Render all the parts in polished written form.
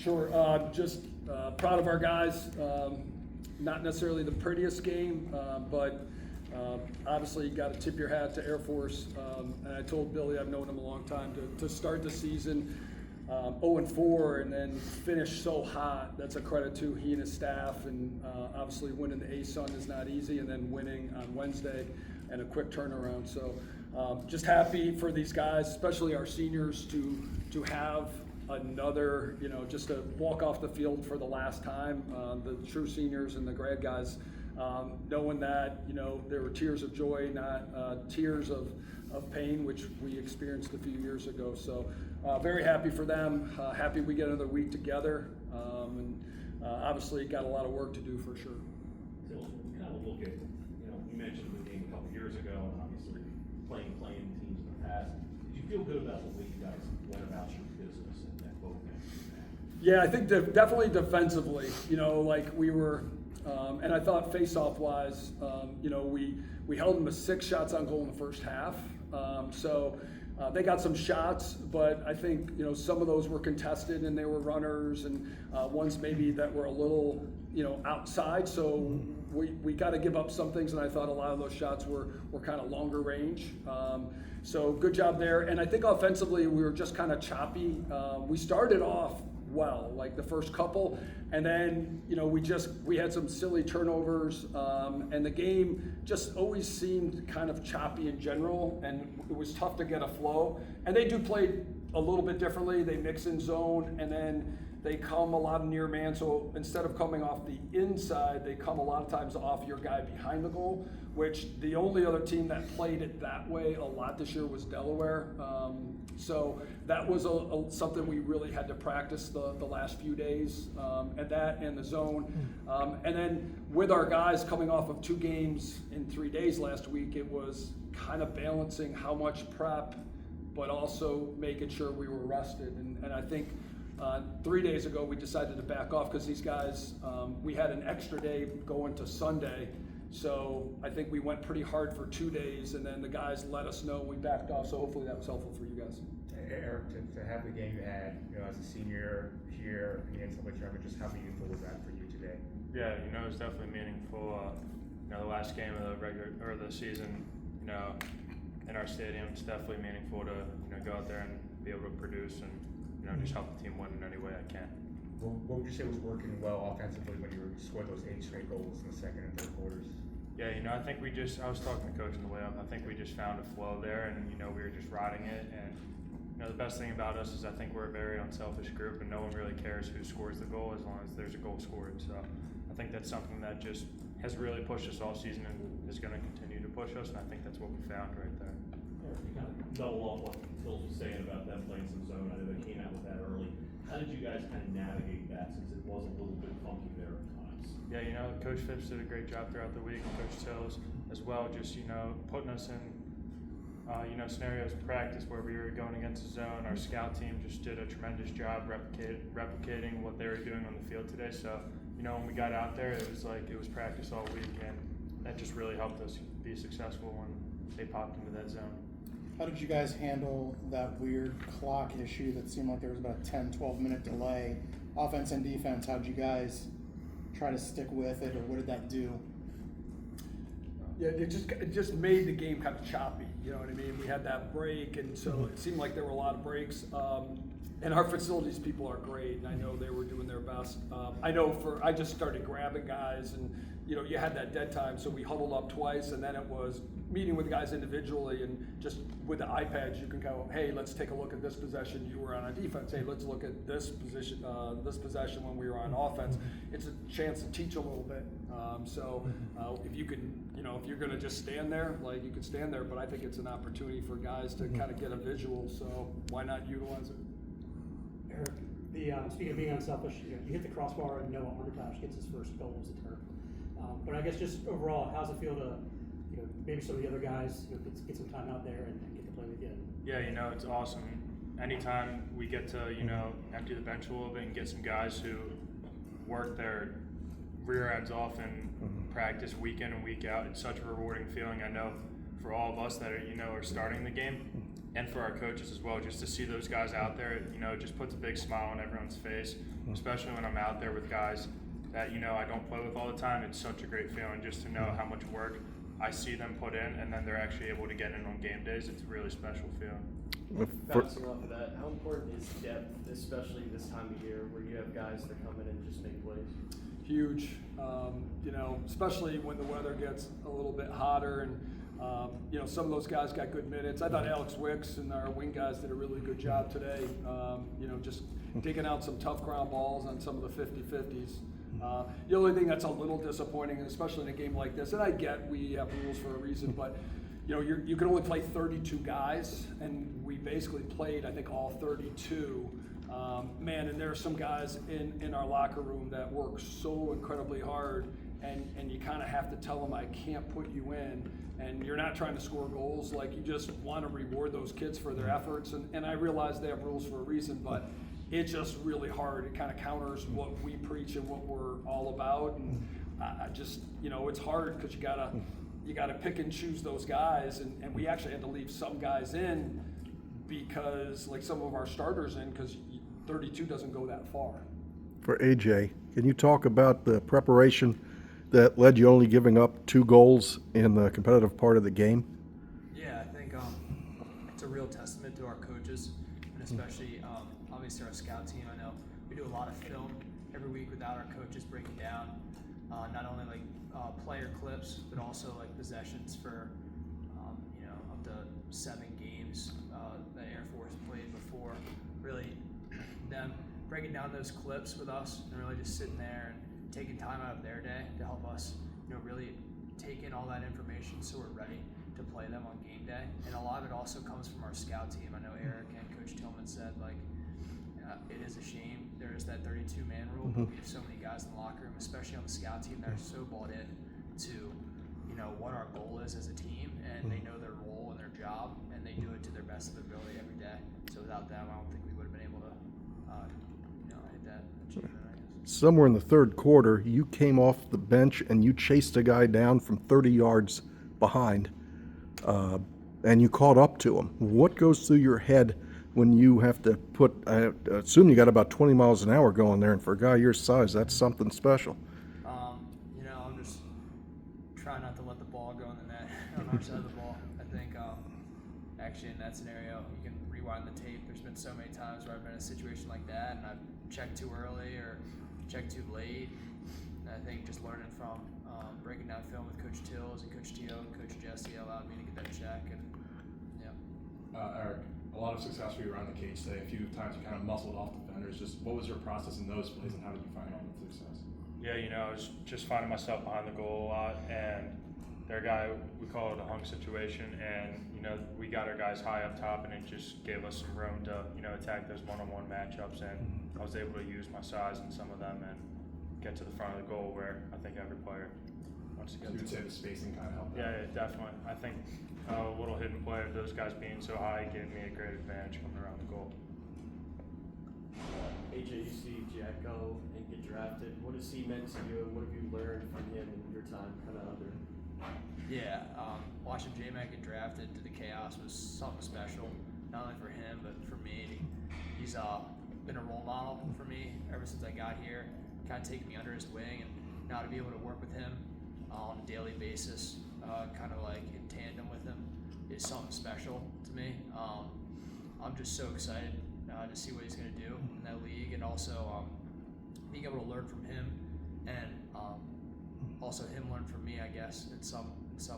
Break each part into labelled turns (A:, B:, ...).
A: Sure. Just proud of our guys. Not necessarily the prettiest game, but obviously you got to tip your hat to Air Force. And I told Billy, I've known him a long time, to start the season 0-4 and then finish so hot. That's a credit to he and his staff. And obviously winning the ASUN is not easy, and then winning on Wednesday and a quick turnaround. So just happy for these guys, especially our seniors, to have another, just to walk off the field for the last time, the true seniors and the grad guys, knowing that, there were tears of joy, not tears of pain, which we experienced a few years ago. So very happy for them, happy we get another week together, and obviously got a lot of work to do for sure.
B: So kind of look at, you mentioned the game a couple years ago, and obviously playing teams in the past. Did you feel good about the way you guys went about your business at both games?
A: Yeah, I think definitely defensively, like we were, and I thought face-off wise, we held them to 6 shots on goal in the first half. So they got some shots, but I think, some of those were contested and they were runners, and ones maybe that were a little, outside. So we got to give up some things, and I thought a lot of those shots were kind of longer range. So good job there. And I think offensively we were just kind of choppy. We started off well, like the first couple, and then we had some silly turnovers, and the game just always seemed kind of choppy in general, and it was tough to get a flow. And they do play a little bit differently. They mix in zone, and then they come a lot of near man, so instead of coming off the inside, they come a lot of times off your guy behind the goal, which the only other team that played it that way a lot this year was Delaware. So that was something we really had to practice the last few days, and that and the zone. And then with our guys coming off of 2 games in 3 days last week, it was kind of balancing how much prep, but also making sure we were rested. And I think 3 days ago we decided to back off because these guys, we had an extra day going to Sunday. So I think we went pretty hard for 2 days, and then the guys let us know we backed off. So hopefully that was helpful for you guys.
C: Eric, to have the game you had, as a senior here in the NCAA Tournament, just how meaningful was that for you today?
D: Yeah, it was definitely meaningful. The last game of the season, in our stadium, it's definitely meaningful to go out there and be able to produce and just help the team win in any way I can.
C: What would you say was working well offensively when you scored those 8 straight goals in the second and third quarters?
D: Yeah, I think I was talking to Coach on the way up. I think we just found a flow there, and we were just riding it. And the best thing about us is I think we're a very unselfish group, and no one really cares who scores the goal as long as there's a goal scored. So I think that's something that just has really pushed us all season and is going to continue to push us. And I think that's what we found right there.
B: You kind of double off what Phil was saying about them playing some zone. I know they came out with that early. How did you guys kind of navigate that, since it was a little bit funky there at times?
D: Yeah, Coach Phipps did a great job throughout the week, and Coach Tills as well, just, putting us in, scenarios in practice where we were going against the zone. Our scout team just did a tremendous job replicating what they were doing on the field today. So, when we got out there, it was practice all week, and that just really helped us be successful when they popped into that zone.
E: How did you guys handle that weird clock issue that seemed like there was about a 10-12 minute delay? Offense and defense, how did you guys try to stick with it, or what did that do?
A: Yeah, it just made the game kind of choppy, you know what I mean? We had that break, and so it seemed like there were a lot of breaks. And our facilities people are great, and I know they were doing their best. I just started grabbing guys, and you had that dead time, so we huddled up twice, and then it was meeting with guys individually, and just with the iPads, you can go, hey, let's take a look at this possession you were on defense. Hey, let's look at this possession when we were on offense. It's a chance to teach a little bit. If you can, if you're going to just stand there, like you can stand there, but I think it's an opportunity for guys to kind of get a visual. So why not utilize it?
F: Eric, speaking of being unselfish, you hit the crossbar and Noah Armitage gets his first goal as a Terp. But I guess just overall, how's it feel to, maybe some of the other guys get some time out there and get to play with you?
D: Yeah, it's awesome. Anytime we get to, empty the bench a little bit and get some guys who work their rear ends off in practice week in and week out, it's such a rewarding feeling. I know for all of us that are, are starting the game, and for our coaches as well, just to see those guys out there, it just puts a big smile on everyone's face, especially when I'm out there with guys that, I don't play with all the time. It's such a great feeling just to know how much work I see them put in, and then they're actually able to get in on game days. It's a really special feeling.
G: Bouncing off of that, how important is depth, especially this time of year where you have guys that come in and just make plays?
A: Huge, especially when the weather gets a little bit hotter and, some of those guys got good minutes. I thought Alex Wicks and our wing guys did a really good job today, just digging out some tough ground balls on some of the 50-50s. The only thing that's a little disappointing, especially in a game like this, and I get we have rules for a reason, but you can only play 32 guys, and we basically played, I think, all 32. And there are some guys in our locker room that work so incredibly hard, and you kind of have to tell them, I can't put you in, and you're not trying to score goals. Like, you just want to reward those kids for their efforts, and I realize they have rules for a reason, but it's just really hard. It kind of counters what we preach and what we're all about, and I just, it's hard because you gotta pick and choose those guys, and we actually had to leave some guys in because, like, some of our starters in, because 32 doesn't go that far.
H: For AJ, can you talk about the preparation that led you only giving up 2 goals in the competitive part of the game?
I: Yeah, I think it's a real testament to our coaches, and especially obviously our scout team. I know we do a lot of film every week without our coaches breaking down not only player clips, but also possessions for up to 7 games the Air Force played before. Really, them breaking down those clips with us and really just sitting there and taking time out of their day to help us, really take in all that information so we're ready to play them on game day. And a lot of it also comes from our scout team. I know Eric and Coach Tillman said, it is a shame there is that 32-man rule, but we have so many guys in the locker room, especially on the scout team, that are so bought in to, what our goal is as a team, and they know their role and their job, and they do it to their best of their ability every day. So without them, I don't think we would have been able to, hit that achievement, I guess.
H: Somewhere in the third quarter, you came off the bench and you chased a guy down from 30 yards behind, and you caught up to him. What goes through your head when you have to put, I assume you got about 20 miles an hour going there, and for a guy your size, that's something special.
I: I'm just trying not to let the ball go in the net on our side of the ball. I think actually in that scenario, you can rewind the tape. There's been so many times where I've been in a situation like that, and I've checked too early or checked too late. And I think just learning from breaking down film with Coach Tills and Coach Tio and Coach Jesse allowed me to get that check. And
J: Eric, a lot of success for you around the cage today. A few times you kind of muscled off defenders. Just what was your process in those plays, and how did you find all the success?
D: Yeah, I was just finding myself behind the goal a lot, and their guy, we call it a hung situation, and we got our guys high up top, and it just gave us some room to attack those one-on-one matchups, and I was able to use my size in some of them and get to the front of the goal where I think every player wants to get
J: So you would
D: to.
J: say the spacing kind of helped
D: Yeah,
J: out?
D: definitely. I think a little hidden play of those guys being so high gave me a great advantage coming around the goal.
G: AJ, you see Jack go and get drafted. What has he meant to you, and what have you learned from him in your time kind of under?
I: Yeah, watching J-Mac get drafted to the Chaos was something special, not only for him, but for me. He's been a role model for me ever since I got here, kind of taking me under his wing, and now to be able to work with him on a daily basis, kind of in tandem with him, is something special to me. I'm just so excited to see what he's going to do in that league, and also being able to learn from him, and also him learn from me, I guess, in some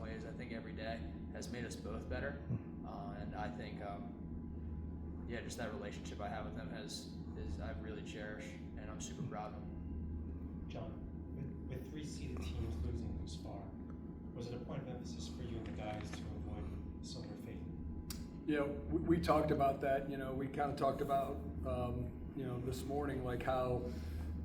I: ways. I think every day has made us both better, and I think just that relationship I have with him I really cherish, and I'm super proud of him.
K: John, with 3 seeded teams losing this far, was it a point of emphasis for you and the guys to avoid a similar fate?
A: Yeah, we talked about that. We kind of talked about this morning, how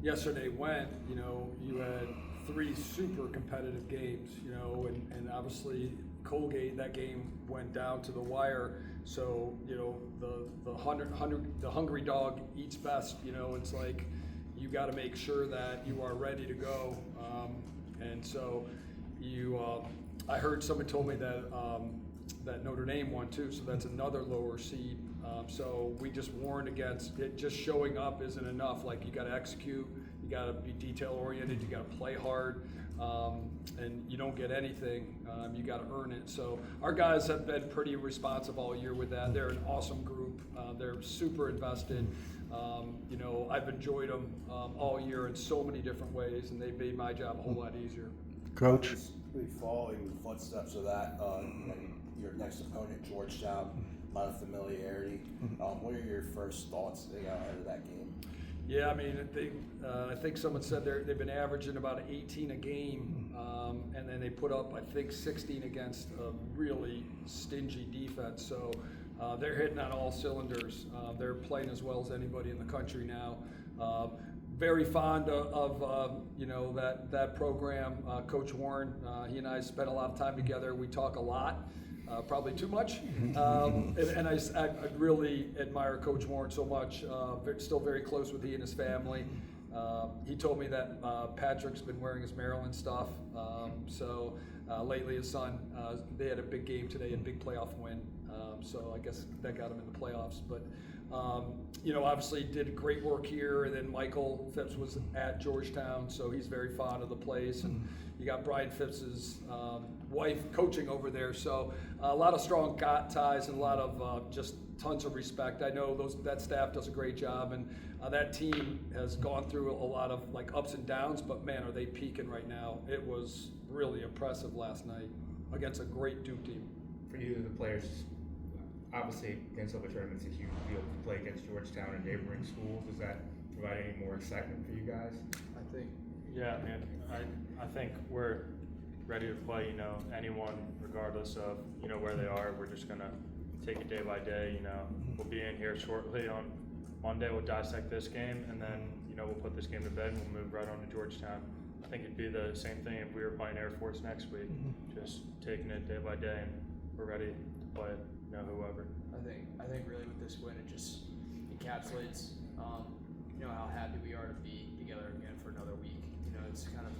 A: yesterday went. You had 3 super competitive games. And obviously Colgate, that game went down to the wire. So the hungry dog eats best. It's you got to make sure that you are ready to go. And so I heard someone told me that that Notre Dame won too, so that's another lower seed. So we just warned against it. Just showing up isn't enough. Like, you got to execute, you got to be detail oriented, you got to play hard, and you don't get anything. You got to earn it. So our guys have been pretty responsive all year with that. They're an awesome group. They're super invested. You know, I've enjoyed them all year in so many different ways, and they've made my job a whole lot easier.
H: Coach?
L: We follow in the footsteps of that. Your next opponent, Georgetown, a lot of familiarity. What are your first thoughts ahead of that game?
A: Yeah, I mean, I think someone said they've been averaging about 18 a game, and then they put up, I think, 16 against a really stingy defense. So they're hitting on all cylinders. They're playing as well as anybody in the country now. Very fond of you know, that program. Coach Warren, he and I spent a lot of time together. We talk a lot. Probably too much, and I really admire Coach Warren so much. Still very close with he and his family. He told me that Patrick's been wearing his Maryland stuff. So lately his son, they had a big game today, a big playoff win. So I guess that got him in the playoffs. But you know, obviously did great work here. And then Michael Phipps was at Georgetown, so he's very fond of the place. And you got Brian Phipps's wife coaching over there, so a lot of strong ties and a lot of just tons of respect. I know that staff does a great job, and that team has gone through a lot of like ups and downs, but man, are they peaking right now. It was really impressive last night against a great Duke team.
C: For you, the players, obviously the NCAA Tournament is a huge deal to play against Georgetown and neighboring schools. Does that provide any more excitement for you guys?
D: I think, yeah, man, I think we're ready to play, you know, anyone regardless of, you know, where they are. We're just gonna take it day by day. You know, we'll be in here shortly on Monday. We'll dissect this game, and then, you know, we'll put this game to bed and we'll move right on to Georgetown. I think it'd be the same thing if we were playing Air Force next week. Just taking it day by day, and we're ready to play, you know, whoever.
I: I think really with this win, it just encapsulates, you know, how happy we are to be together again for another week. You know, it's kind of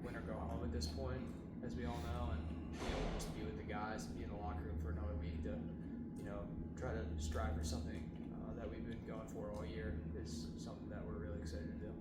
I: win or go home at this point, as we all know, and be able to just be with the guys and be in the locker room for another week to, you know, try to strive for something that we've been going for all year is something that we're really excited to do.